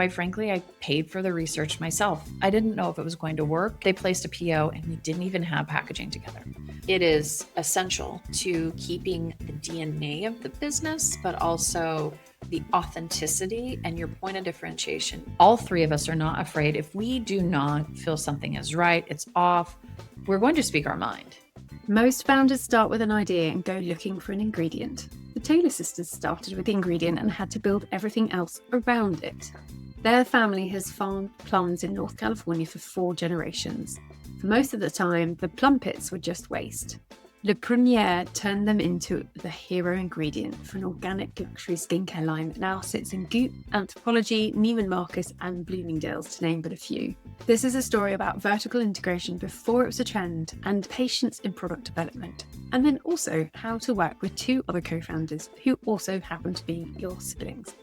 Quite frankly, I paid for the research myself. I didn't know if it was going to work. They placed a PO and we didn't even have packaging together. It is essential to keeping the DNA of the business, but also the authenticity and your point of differentiation. All three of us are not afraid. If we do not feel something is right, it's off, we're going to speak our mind. Most founders start with an idea and go looking for an ingredient. The Taylor sisters started with the ingredient and had to build everything else around it. Their family has farmed plums in North California for 4 generations. For most of the time, the plum pits were just waste. Le Prunier turned them into the hero ingredient for an organic luxury skincare line that now sits in Goop, Anthropologie, Neiman Marcus and Bloomingdales, to name but a few. This is a story about vertical integration before it was a trend and patience in product development. And then also how to work with 2 other co-founders who also happen to be your siblings.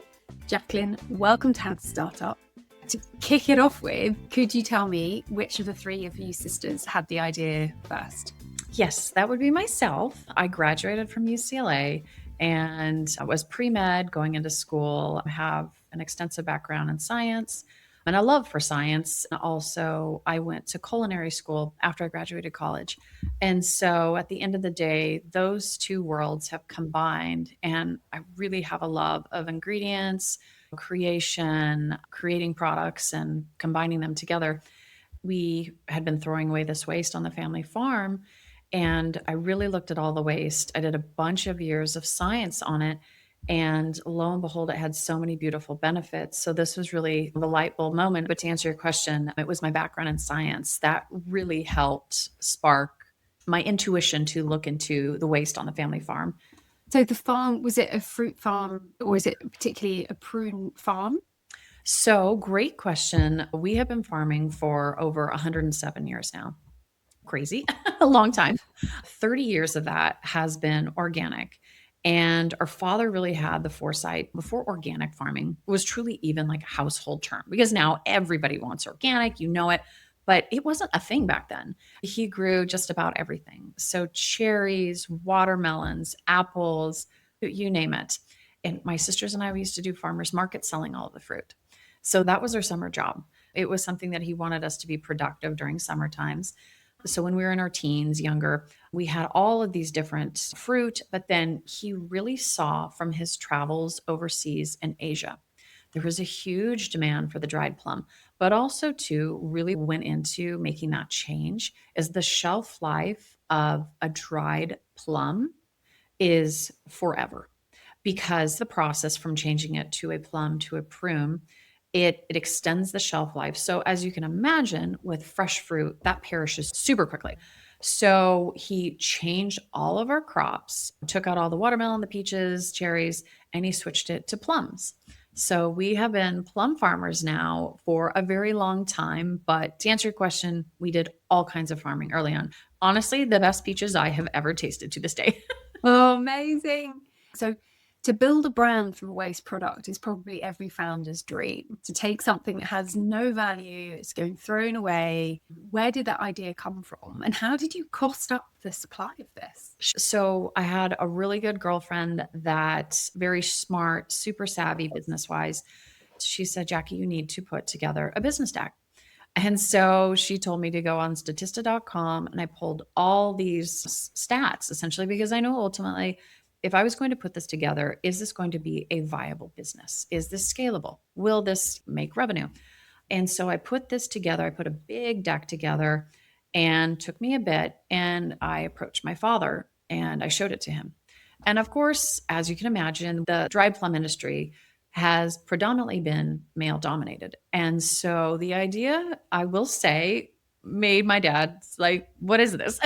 Jacqueline, welcome to How to Startup. To kick it off with, could you tell me which of the 3 of you sisters had the idea first? Yes, that would be myself. I graduated from UCLA and I was pre-med going into school. I have an extensive background in science and a love for science. Also, I went to culinary school after I graduated college. And so at the end of the day, those 2 worlds have combined and I really have a love of ingredients, creation, creating products and combining them together. We had been throwing away this waste on the family farm. And I really looked at all the waste. I did a bunch of years of science on it. And lo and behold, it had so many beautiful benefits. So this was really the light bulb moment. But to answer your question, it was my background in science that really helped spark my intuition to look into the waste on the family farm. So the farm, was it a fruit farm or is it particularly a prune farm? So great question. We have been farming for over 107 years now. Crazy, a long time. 30 years of that has been organic. And our father really had the foresight before organic farming was truly even like a household term because now everybody wants organic, you know it, but it wasn't a thing back then. He grew just about everything. So cherries, watermelons, apples, you name it. And my sisters and I, we used to do farmers market selling all of the fruit. So that was our summer job. It was something that he wanted us to be productive during summer times. So when we were in our teens, younger, we had all of these different fruit, but then he really saw from his travels overseas in Asia, there was a huge demand for the dried plum, but also too really went into making that change is the shelf life of a dried plum is forever because the process from changing it to a plum to a prune it extends the shelf life. So as you can imagine, with fresh fruit, that perishes super quickly. So he changed all of our crops, took out all the watermelon, the peaches, cherries, and he switched it to plums. So we have been plum farmers now for a very long time. But to answer your question, we did all kinds of farming early on. Honestly, the best peaches I have ever tasted to this day. Oh, amazing. So to build a brand from a waste product is probably every founder's dream. To take something that has no value, it's going thrown away. Where did that idea come from? And how did you cost up the supply of this? So I had a really good girlfriend that very smart, super savvy business-wise. She said, Jackie, you need to put together a business deck. And so she told me to go on statista.com and I pulled all these stats essentially because I know ultimately if I was going to put this together, is this going to be a viable business? Is this scalable? Will this make revenue? And so I put this together. I put a big deck together and took me a bit and I approached my father and I showed it to him. And of course, as you can imagine, the dried plum industry has predominantly been male dominated. And so the idea, I will say, made my dad like, what is this?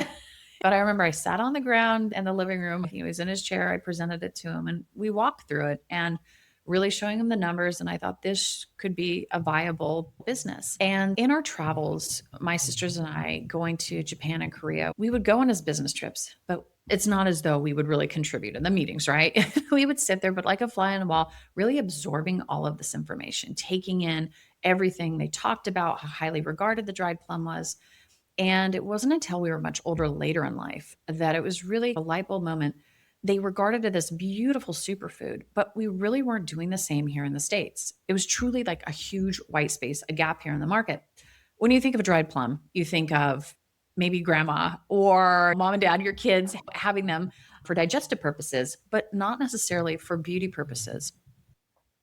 But I remember I sat on the ground in the living room. He was in his chair. I presented it to him and we walked through it and really showing him the numbers. And I thought this could be a viable business. And in our travels, my sisters and I going to Japan and Korea, we would go on as business trips, but it's not as though we would really contribute in the meetings, right? We would sit there, but like a fly on the wall, really absorbing all of this information, taking in everything they talked about, how highly regarded the dried plum was. And it wasn't until we were much older later in life that it was really a light bulb moment they regarded it as beautiful superfood, but we really weren't doing the same here in the States. It was truly like a huge white space, a gap here in the market. When you think of a dried plum, you think of maybe grandma or mom and dad, your kids having them for digestive purposes, but not necessarily for beauty purposes.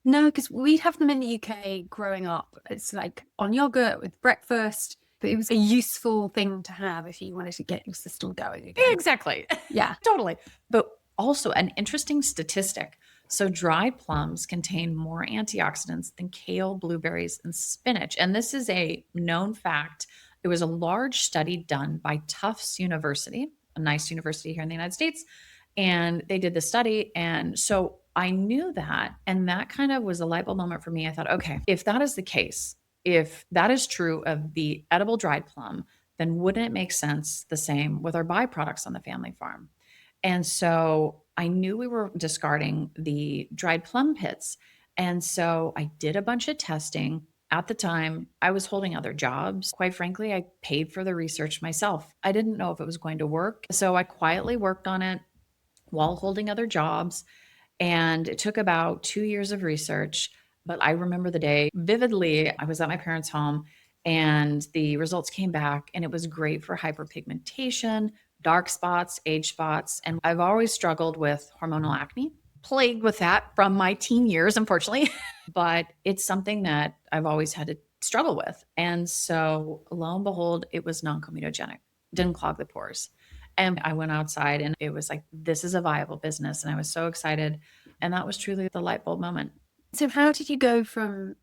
No, because we'd have them in the UK growing up. It's like on yogurt with breakfast, but it was a useful thing to have if you wanted to get your system going again. Exactly. Yeah. Totally. But also an interesting statistic. So dried plums contain more antioxidants than kale, blueberries, and spinach. And this is a known fact. It was a large study done by Tufts University, a nice university here in the United States. And they did the study. And so I knew that. And that kind of was a light bulb moment for me. I thought, okay, if that is the case, if that is true of the edible dried plum, then wouldn't it make sense the same with our byproducts on the family farm? And so I knew we were discarding the dried plum pits. And so I did a bunch of testing. At the time, I was holding other jobs. Quite frankly, I paid for the research myself. I didn't know if it was going to work. So I quietly worked on it while holding other jobs. And it took about 2 years of research. But I remember the day vividly. I was at my parents' home and the results came back, and it was great for hyperpigmentation, dark spots, age spots. And I've always struggled with hormonal acne, plagued with that from my teen years, unfortunately. But it's something that I've always had to struggle with. And so lo and behold, it was non comedogenic, didn't clog the pores. And I went outside and it was like, this is a viable business. And I was so excited. And that was truly the light bulb moment. So how did you go from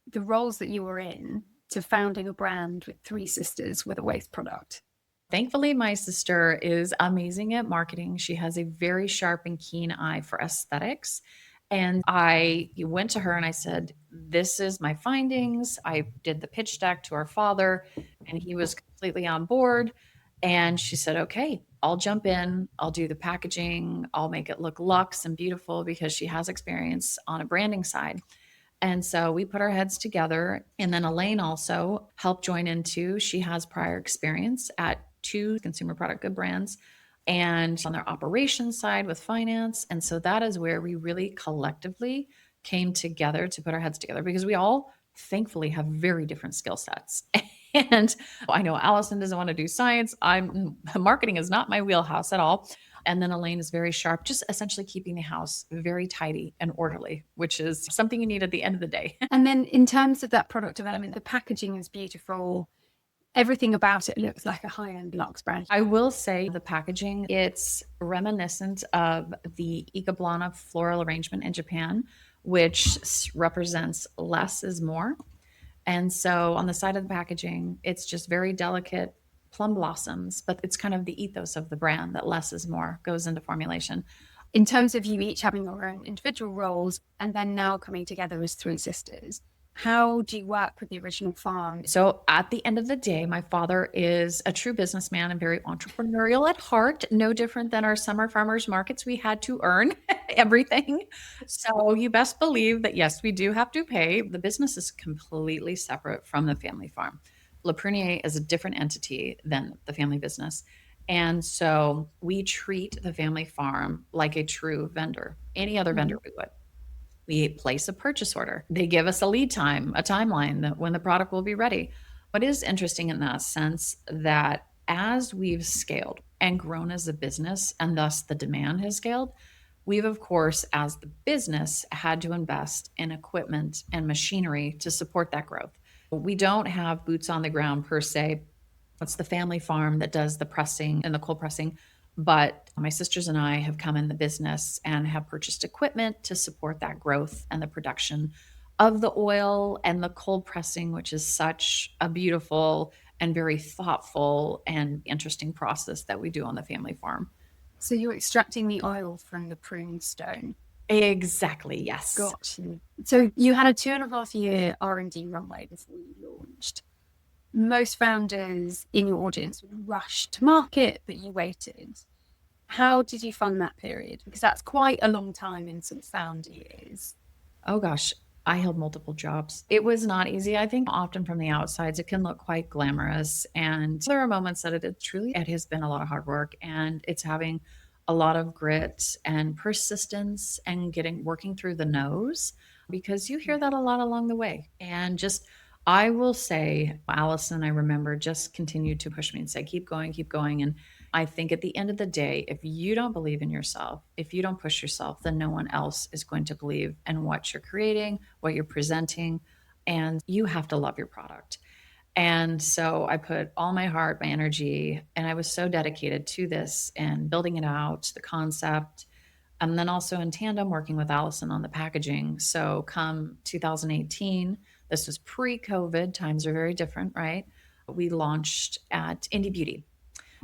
the roles that you were in to founding a brand with three sisters with a waste product? Thankfully, my sister is amazing at marketing. She has a very sharp and keen eye for aesthetics. And I went to her and I said, this is my findings. I did the pitch deck to our father, and he was completely on board. And she said, okay, I'll jump in. I'll do the packaging. I'll make it look luxe and beautiful because she has experience on a branding side. And so we put our heads together. And then Elaine also helped join in too. She has prior experience at two consumer product good brands and on their operations side with finance. And so that is where we really collectively came together to put our heads together, because we all thankfully have very different skill sets. And I know Allison doesn't want to do science. Marketing is not my wheelhouse at all. And then Elaine is very sharp, just essentially keeping the house very tidy and orderly, which is something you need at the end of the day. And then in terms of that product development, the packaging is beautiful. Everything about it looks like a high-end luxe brand. I will say the packaging, it's reminiscent of the Ikablana floral arrangement in Japan, which represents less is more. And so on the side of the packaging, it's just very delicate plum blossoms, but it's kind of the ethos of the brand that less is more goes into formulation. In terms of you each having your own individual roles and then now coming together as three sisters, how do you work with the original farm? So at the end of the day, my father is a true businessman and very entrepreneurial at heart, no different than our summer farmers markets. We had to earn everything. So you best believe that, yes, we do have to pay. The business is completely separate from the family farm. Prunier is a different entity than the family business. And so we treat the family farm like a true vendor, any other vendor we would. We place a purchase order. They give us a lead time, a timeline that when the product will be ready. What is interesting in that sense that as we've scaled and grown as a business, and thus the demand has scaled, we've, of course, as the business, had to invest in equipment and machinery to support that growth. We don't have boots on the ground per se. It's the family farm that does the pressing and the cold pressing. But my sisters and I have come in the business and have purchased equipment to support that growth and the production of the oil and the cold pressing, which is such a beautiful and very thoughtful and interesting process that we do on the family farm. So you're extracting the oil from the prune stone. Exactly, yes. Gotcha. So you had a 2.5-year R&D runway before you launched. Most founders in your audience would rush to market, but you waited. How did you fund that period? Because that's quite a long time in some founder years. Oh gosh, I held multiple jobs. It was not easy. I think often from the outsides, it can look quite glamorous. And there are moments that it has been a lot of hard work, and it's having a lot of grit and persistence and working through the no's, because you hear that a lot along the way. And just, I will say, Allison, I remember, just continued to push me and say, keep going, keep going. And I think at the end of the day, if you don't believe in yourself, if you don't push yourself, then no one else is going to believe in what you're creating, what you're presenting, and you have to love your product. And so I put all my heart, my energy, and I was so dedicated to this and building it out, the concept, and then also in tandem working with Allison on the packaging. So come 2018, this was pre-COVID, times are very different, right? We launched at Indie Beauty.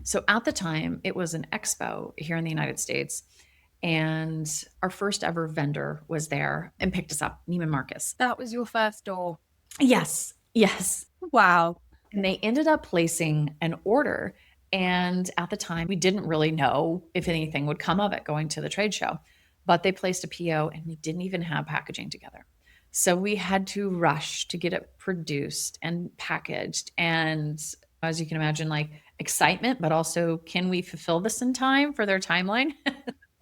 So at the time, it was an expo here in the United States. And our first ever vendor was there and picked us up, Neiman Marcus. That was your first store? Yes, yes. Wow. And they ended up placing an order. And at the time, we didn't really know if anything would come of it going to the trade show. But they placed a PO and we didn't even have packaging together. So we had to rush to get it produced and packaged. And as you can imagine, like excitement, but also, can we fulfill this in time for their timeline?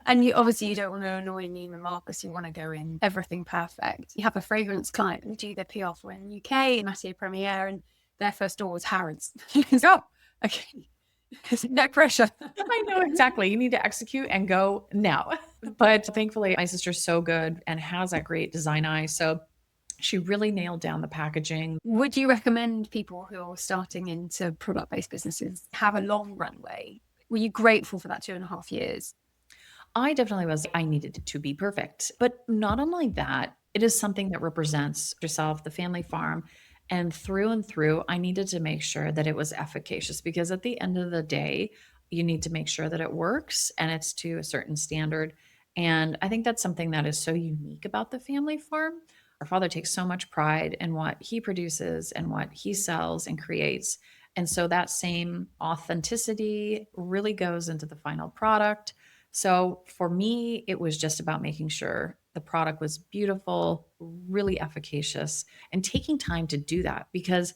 And you obviously, you don't want to annoy Neiman Marcus. You want to go in everything perfect. You have a fragrance client who do their PR for in the UK, Mathieu Prunier, and their first store was Harrods. Oh, okay. No pressure. I know exactly. You need to execute and go now. But thankfully, my sister's so good and has that great design eye. So she really nailed down the packaging. Would you recommend people who are starting into product-based businesses have a long runway? Were you grateful for that 2.5 years? I definitely was. I needed it to be perfect. But not only that, it is something that represents yourself, the family farm. And through, I needed to make sure that it was efficacious, because at the end of the day, you need to make sure that it works and it's to a certain standard. And I think that's something that is so unique about the family farm. Our father takes so much pride in what he produces and what he sells and creates. And so that same authenticity really goes into the final product. So for me, it was just about making sure the product was beautiful, really efficacious, and taking time to do that, because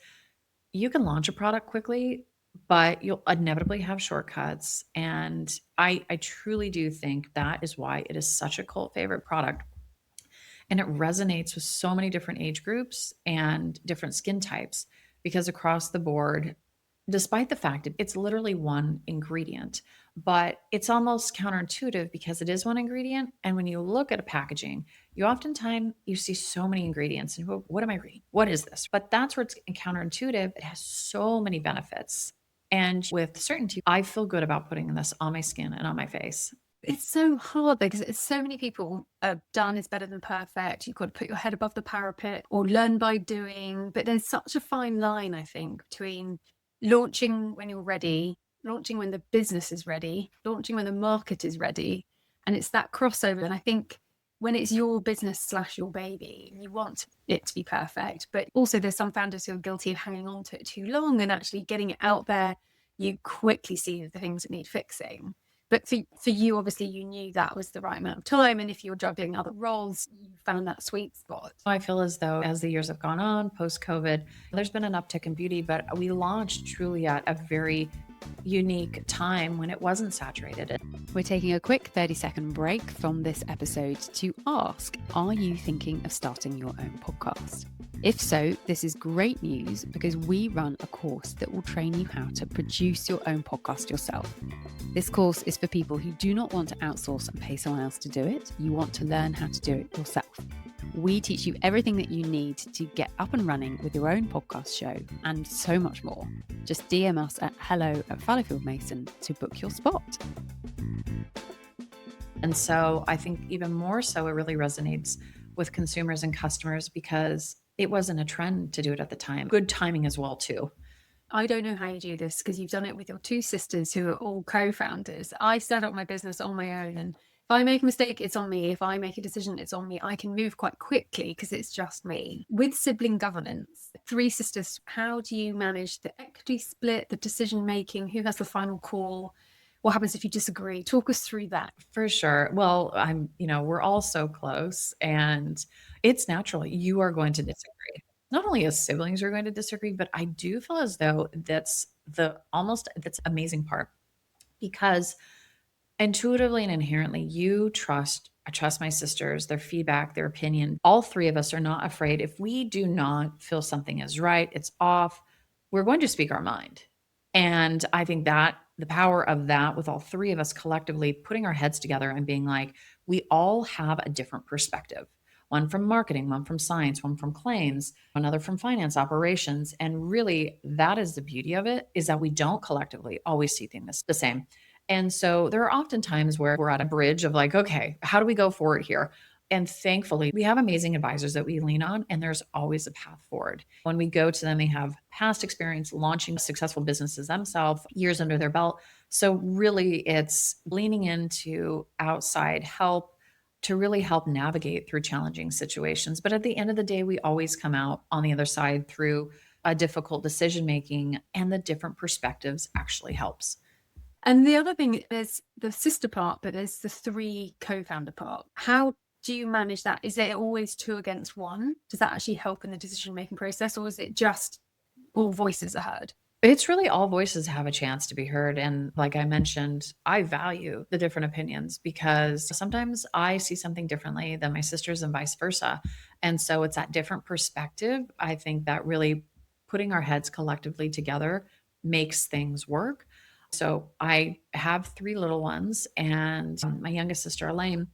you can launch a product quickly, but you'll inevitably have shortcuts. And I truly do think that is why it is such a cult favorite product. And it resonates with so many different age groups and different skin types, because across the board, despite the fact that it's literally one ingredient, but it's almost counterintuitive because it is one ingredient. And when you look at a packaging, you oftentimes you see so many ingredients and what am I reading? What is this? But that's where it's counterintuitive. It has so many benefits. And with certainty, I feel good about putting this on my skin and on my face. It's so hard because it's so many people, done is better than perfect. You've got to put your head above the parapet or learn by doing. But there's such a fine line, I think, between launching when you're ready, launching when the business is ready, launching when the market is ready. And it's that crossover. And I think when it's your business / your baby, you want it to be perfect. But also there's some founders who are guilty of hanging on to it too long and actually getting it out there. You quickly see the things that need fixing. But for you, obviously, you knew that was the right amount of time. And if you're juggling other roles, you found that sweet spot. I feel as though as the years have gone on, post-COVID, there's been an uptick in beauty, but we launched truly at a very unique time when it wasn't saturated. We're taking a quick 30-second break from this episode to ask, are you thinking of starting your own podcast? If so, this is great news, because we run a course that will train you how to produce your own podcast yourself. This course is for people who do not want to outsource and pay someone else to do it. You want to learn how to do it yourself. We teach you everything that you need to get up and running with your own podcast show and so much more. Just DM us at hello@Fallowfield to book your spot. And so I think even more so, it really resonates with consumers and customers because it wasn't a trend to do it at the time. Good timing as well, too. I don't know how you do this because you've done it with your two sisters who are all co-founders. I set up my business on my own, and if I make a mistake, it's on me. If I make a decision, it's on me. I can move quite quickly because it's just me. With sibling governance, 3 sisters, how do you manage the equity split, the decision making? Who has the final call? What happens if you disagree? Talk us through that. For sure. Well, we're all so close, and it's natural. You are going to disagree. Not only as siblings you're going to disagree, but I do feel as though that's the amazing part, because Intuitively and inherently, I trust my sisters, their feedback, their opinion. All three of us are not afraid. If we do not feel something is right, it's off, we're going to speak our mind. And I think that the power of that, with all three of us collectively putting our heads together and being like, we all have a different perspective, one from marketing, one from science, one from claims, another from finance operations. And really, that is the beauty of it, is that we don't collectively always see things the same. And so there are often times where we're at a bridge of like, okay, how do we go forward here? And thankfully, we have amazing advisors that we lean on, and there's always a path forward. When we go to them, they have past experience launching successful businesses themselves, years under their belt. So, really, it's leaning into outside help to really help navigate through challenging situations. But at the end of the day, we always come out on the other side through a difficult decision making, and the different perspectives actually helps. And the other thing, there's the sister part, but there's the three co-founder part. How do you manage that? Is it always two against one? Does that actually help in the decision-making process, or is it just all voices are heard? It's really all voices have a chance to be heard. And like I mentioned, I value the different opinions because sometimes I see something differently than my sisters and vice versa. And so it's that different perspective. I think that really putting our heads collectively together makes things work. So I have three little ones, and my youngest sister, Elaine,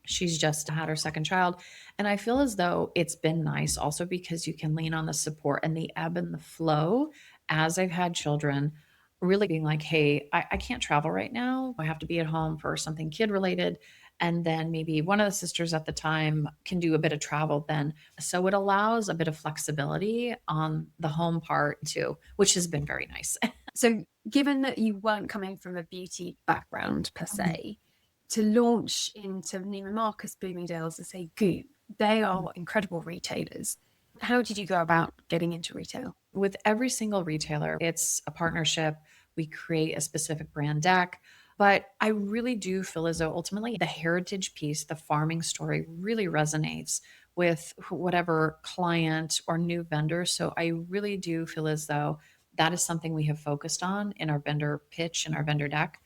she's just had her second child. And I feel as though it's been nice also because you can lean on the support and the ebb and the flow as I've had children, really being like, hey, I can't travel right now. I have to be at home for something kid related. And then maybe one of the sisters at the time can do a bit of travel then. So it allows a bit of flexibility on the home part too, which has been very nice. So given that you weren't coming from a beauty background per se, to launch into Neiman Marcus Bloomingdales and say Goop, they are incredible retailers. How did you go about getting into retail? With every single retailer, it's a partnership. We create a specific brand deck. But I really do feel as though ultimately the heritage piece, the farming story really resonates with whatever client or new vendor. So I really do feel as though that is something we have focused on in our vendor pitch and our vendor deck.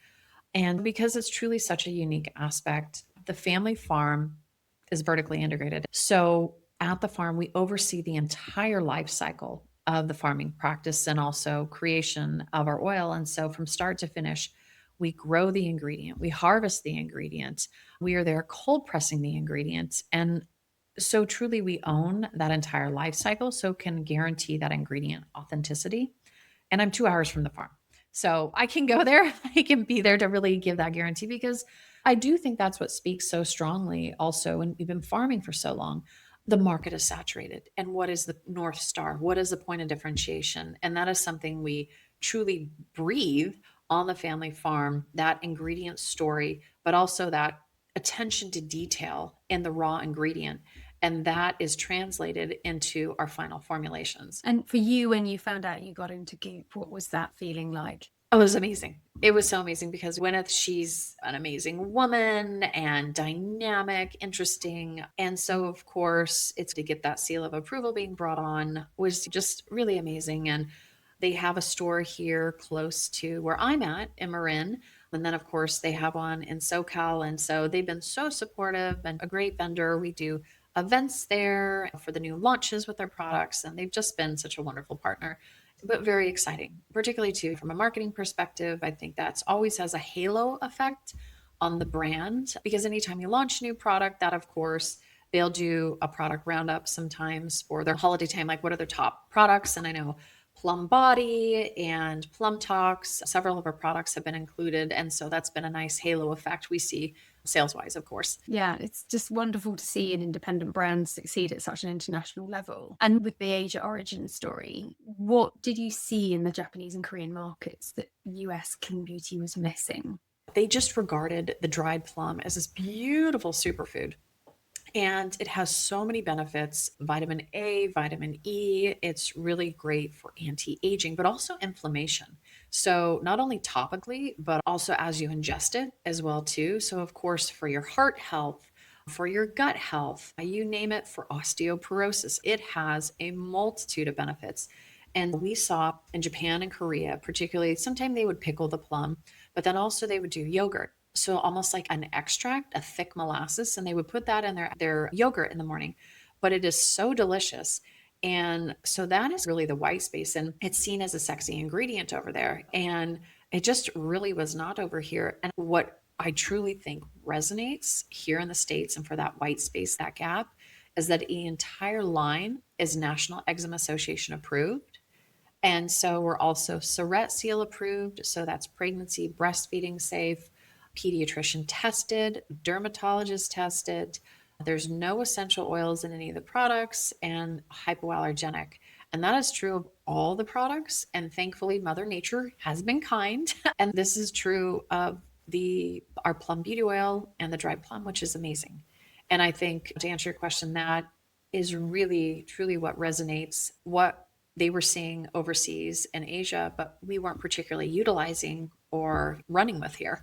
And because it's truly such a unique aspect, the family farm is vertically integrated. So at the farm, we oversee the entire life cycle of the farming practice and also creation of our oil. And so from start to finish, we grow the ingredient, we harvest the ingredient, we are there cold pressing the ingredients. And so truly we own that entire life cycle, so can guarantee that ingredient authenticity. And I'm 2 hours from the farm. So I can go there. I can be there to really give that guarantee because I do think that's what speaks so strongly also. And we've been farming for so long. The market is saturated. And what is the North Star? What is the point of differentiation? And that is something we truly breathe on the family farm, that ingredient story, but also that attention to detail in the raw ingredient. And that is translated into our final formulations. And for you, when you found out you got into Goop, what was that feeling like? Oh, it was amazing. It was so amazing because Gwyneth, she's an amazing woman and dynamic, interesting. And so, of course, it's to get that seal of approval being brought on was just really amazing. And they have a store here close to where I'm at in Marin. And then, of course, they have one in SoCal. And so they've been so supportive and a great vendor. We do events there for the new launches with their products. And they've just been such a wonderful partner, but very exciting, particularly too, from a marketing perspective. I think that's always has a halo effect on the brand because anytime you launch a new product, that of course, they'll do a product roundup sometimes for their holiday time, like what are their top products? And I know Plum Body and Plum Talks, several of our products have been included. And so that's been a nice halo effect we see sales wise, of course. Yeah, it's just wonderful to see an independent brand succeed at such an international level. And with the Asia origin story, what did you see in the Japanese and Korean markets that US clean beauty was missing? They just regarded the dried plum as this beautiful superfood. And it has so many benefits, vitamin A, vitamin E. It's really great for anti-aging, but also inflammation. So not only topically, but also as you ingest it as well too. So of course, for your heart health, for your gut health, you name it, for osteoporosis, it has a multitude of benefits. And we saw in Japan and Korea, particularly, sometimes they would pickle the plum, but then also they would do yogurt. So almost like an extract, a thick molasses, and they would put that in their yogurt in the morning. But it is so delicious. And so that is really the white space. And it's seen as a sexy ingredient over there. And it just really was not over here. And what I truly think resonates here in the States and for that white space, that gap, is that the entire line is National Eczema Association approved. And so we're also Surrett Seal approved. So that's pregnancy, breastfeeding safe, pediatrician tested, dermatologist tested. There's no essential oils in any of the products and hypoallergenic. And that is true of all the products. And thankfully, Mother Nature has been kind. And this is true of our plum beauty oil and the dried plum, which is amazing. And I think to answer your question, that is really truly what resonates, what they were seeing overseas in Asia, but we weren't particularly utilizing or running with here.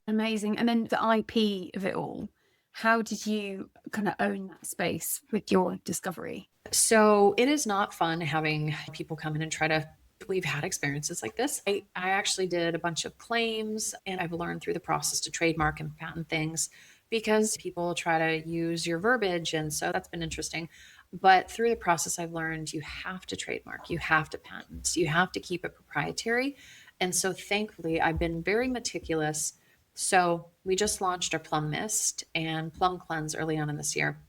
Amazing. And then the IP of it all, how did you kind of own that space with your discovery? So it is not fun having people come in and try to. We've had experiences like this. I actually did a bunch of claims, and I've learned through the process to trademark and patent things because people try to use your verbiage. And so that's been interesting. But through the process, I've learned you have to trademark, you have to patent, you have to keep it proprietary. And so thankfully, I've been very meticulous. So we just launched our plum mist and plum cleanse early on in this year.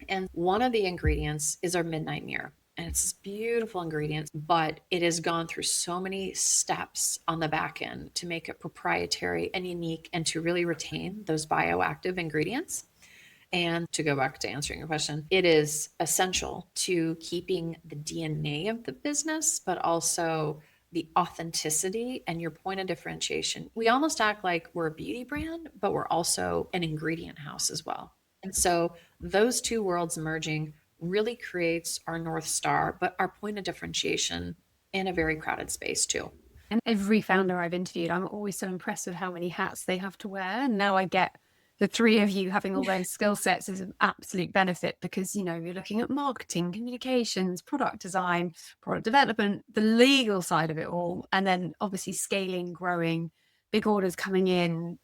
And one of the ingredients is our midnight mirror. And it's this beautiful ingredient, but it has gone through so many steps on the back end to make it proprietary and unique and to really retain those bioactive ingredients. And to go back to answering your question, it is essential to keeping the DNA of the business, but also the authenticity and your point of differentiation. We almost act like we're a beauty brand, but we're also an ingredient house as well. And so those two worlds merging really creates our North Star, but our point of differentiation in a very crowded space too. And every founder I've interviewed, I'm always so impressed with how many hats they have to wear. And now I get the three of you having all those skill sets is an absolute benefit because, you know, you're looking at marketing, communications, product design, product development, the legal side of it all, and then obviously scaling, growing, big orders coming in,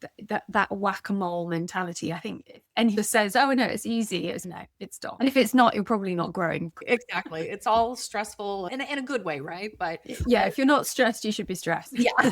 that whack-a-mole mentality. I think if anyone says, oh, no, it's easy, it's no, it's not. And if it's not, you're probably not growing. Exactly. It's all stressful in a good way, right? But yeah, if you're not stressed, you should be stressed. yeah.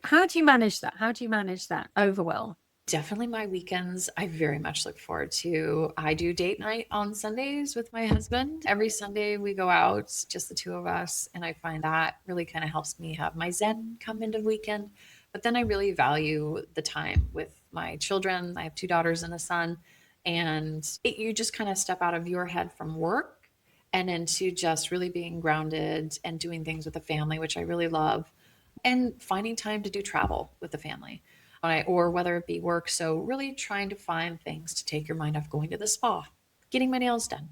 How do you manage that? How do you manage that overwhelm? Definitely my weekends. I very much look forward to. I do date night on Sundays with my husband. Every Sunday we go out, just the two of us. And I find that really kind of helps me have my zen come into the weekend. But then I really value the time with my children. I have two daughters and a son. And you just kind of step out of your head from work and into just really being grounded and doing things with the family, which I really love. And finding time to do travel with the family. Or whether it be work. So really trying to find things to take your mind off, going to the spa, getting my nails done.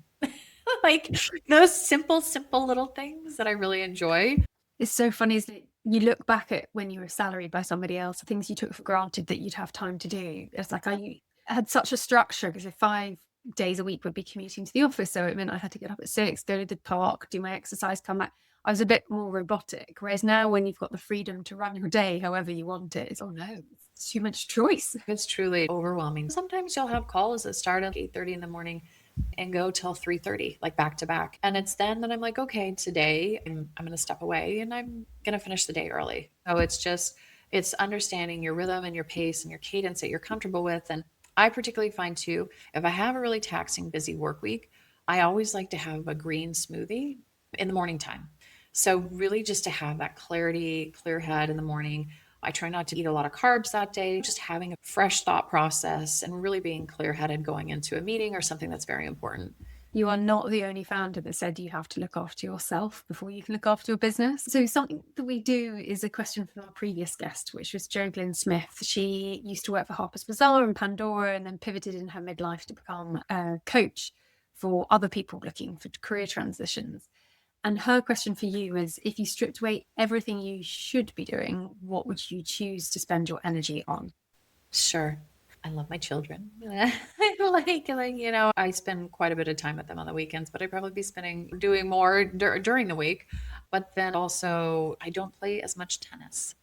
Like those simple little things that I really enjoy. It's so funny, isn't it? You look back at when you were salaried by somebody else, things you took for granted that you'd have time to do. It's like I had such a structure because if 5 days a week would be commuting to the office, so it meant I had to get up at 6, go to the park, do my exercise, come back. I was a bit more robotic. Whereas now when you've got the freedom to run your day however you want it, it's, oh no, it's too much choice. It's truly overwhelming. Sometimes you'll have calls that start at 8:30 in the morning and go till 3:30, like back to back. And it's then that I'm like, okay, today I'm going to step away and I'm going to finish the day early. So it's understanding your rhythm and your pace and your cadence that you're comfortable with. And I particularly find too, if I have a really taxing, busy work week, I always like to have a green smoothie in the morning time. So really just to have that clarity, clear head in the morning. I try not to eat a lot of carbs that day, just having a fresh thought process and really being clear-headed going into a meeting or something that's very important. You are not the only founder that said you have to look after yourself before you can look after your business. So something that we do is a question from our previous guest, which was Jacqueline Smith. She used to work for Harper's Bazaar and Pandora and then pivoted in her midlife to become a coach for other people looking for career transitions. And her question for you is, if you stripped away everything you should be doing, what would you choose to spend your energy on? Sure. I love my children. I spend quite a bit of time with them on the weekends, but I'd probably be doing more during the week. But then also, I don't play as much tennis.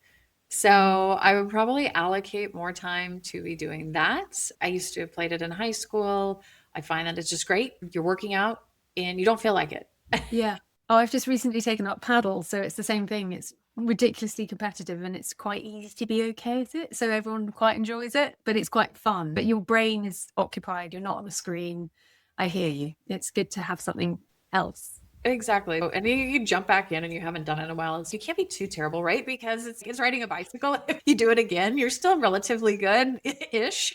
So I would probably allocate more time to be doing that. I used to have played it in high school. I find that it's just great. You're working out and you don't feel like it. Yeah. Oh, I've just recently taken up paddle, so it's the same thing. It's ridiculously competitive and it's quite easy to be okay at it. So everyone quite enjoys it, but it's quite fun. But your brain is occupied, you're not on the screen. I hear you. It's good to have something else. Exactly. And you jump back in and you haven't done it in a while. So you can't be too terrible, right? Because it's riding a bicycle. If you do it again, you're still relatively good-ish.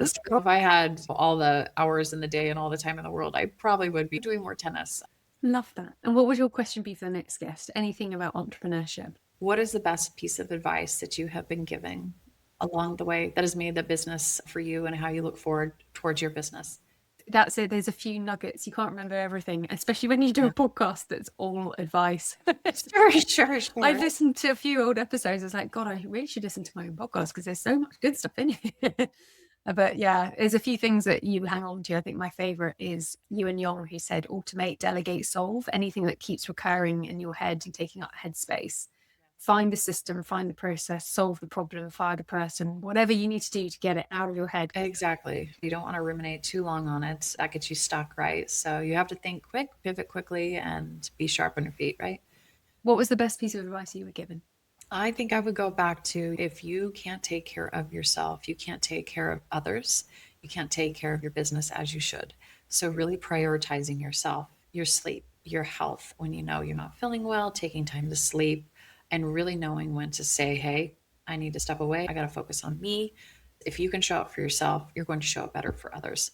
So if I had all the hours in the day and all the time in the world, I probably would be doing more tennis. Love that. And what would your question be for the next guest? Anything about entrepreneurship? What is the best piece of advice that you have been giving along the way that has made the business for you and how you look forward towards your business? That's it. There's a few nuggets. You can't remember everything, especially when you do a podcast that's all advice. Sure. I've listened to a few old episodes. I was like, God, I really should listen to my own podcast because there's so much good stuff in here. But yeah, there's a few things that you hang on to. I think my favorite is you and Yong, who said automate, delegate, solve. Anything that keeps recurring in your head and taking up headspace. Find the system, find the process, solve the problem, fire the person, whatever you need to do to get it out of your head. Exactly. You don't want to ruminate too long on it. That gets you stuck, right? So you have to think quick, pivot quickly, and be sharp on your feet, right? What was the best piece of advice you were given? I think I would go back to, if you can't take care of yourself, you can't take care of others, you can't take care of your business as you should. So really prioritizing yourself, your sleep, your health, when you know you're not feeling well, taking time to sleep, and really knowing when to say, hey, I need to step away. I got to focus on me. If you can show up for yourself, you're going to show up better for others.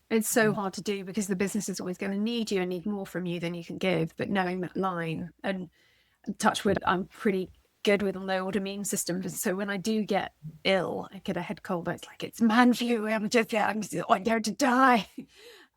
It's so hard to do because the business is always going to need you and need more from you than you can give. But knowing that line, and touch wood, I'm pretty good with my old immune system. So when I do get ill, I get a head cold, but it's like, it's man flu. I'm there to die.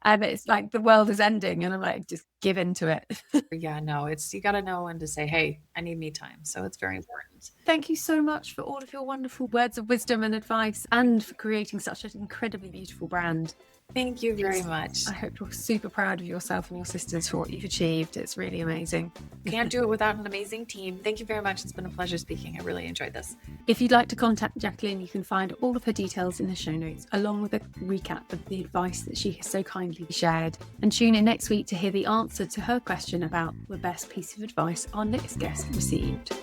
And it's like the world is ending. And I'm like, just give into it. Yeah, no, you got to know when to say, hey, I need me time. So it's very important. Thank you so much for all of your wonderful words of wisdom and advice, and for creating such an incredibly beautiful brand. Thank you very much. I hope you're super proud of yourself and your sisters for what you've achieved. It's really amazing. Can't do it without an amazing team. Thank you very much. It's been a pleasure speaking. I really enjoyed this. If you'd like to contact Jacqueline, you can find all of her details in the show notes, along with a recap of the advice that she has so kindly shared. And tune in next week to hear the answer to her question about the best piece of advice our next guest received.